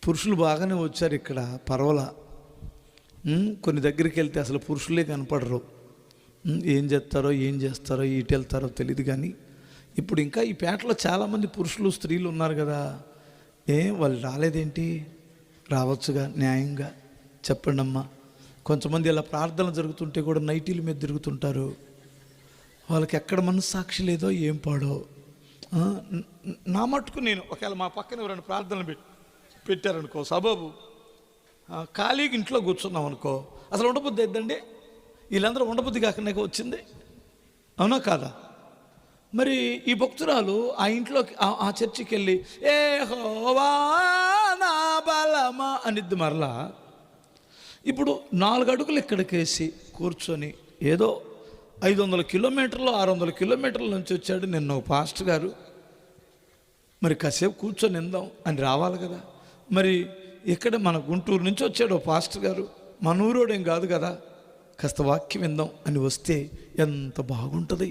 పురుషులు బాగానే వచ్చారు ఇక్కడ, పర్వాలా. కొన్ని దగ్గరికి వెళ్తే అసలు పురుషులే కనపడరు. ఏం చేస్తారో ఇటు వెళ్తారో తెలియదు. కానీ ఇప్పుడు ఇంకా ఈ పేటలో చాలామంది పురుషులు స్త్రీలు ఉన్నారు కదా. వాళ్ళు రాలేదేంటి? రావచ్చుగా న్యాయంగా. చెప్పండి అమ్మా. కొంతమంది ఇలా ప్రార్థనలు జరుగుతుంటే కూడా నైటీల మీద తిరుగుతుంటారు. వాళ్ళకి ఎక్కడ మనస్సాక్షి లేదో ఏం పాడో. నా మట్టుకు నేను ఒకవేళ మా పక్కన ఎవరైనా ప్రార్థనలు పెట్టారనుకో, సబాబు ఖాళీగా ఇంట్లో కూర్చున్నాం అనుకో, అసలు ఉండబుద్ధి అయిద్దండి. వీళ్ళందరూ ఉండబుద్ధి కాకుండా వచ్చింది, అవునా కాదా? మరి ఈ భక్తురాలు ఆ ఇంట్లోకి ఆ చర్చికి వెళ్ళి యెహోవా నా బలమా అనిద్ది. మరలా ఇప్పుడు 4 అడుగులు ఇక్కడికేసి కూర్చొని ఏదో 500 కిలోమీటర్లు 600 కిలోమీటర్ల నుంచి వచ్చాడు నిన్న పాస్టర్ గారు, మరి కాసేపు కూర్చొని విందాం అని రావాలి కదా. మరి ఇక్కడ మన గుంటూరు నుంచి వచ్చాడు పాస్టర్ గారు, మన ఊరోడేం కాదు కదా, కాస్త వాక్యం విందాం అని వస్తే ఎంత బాగుంటుంది.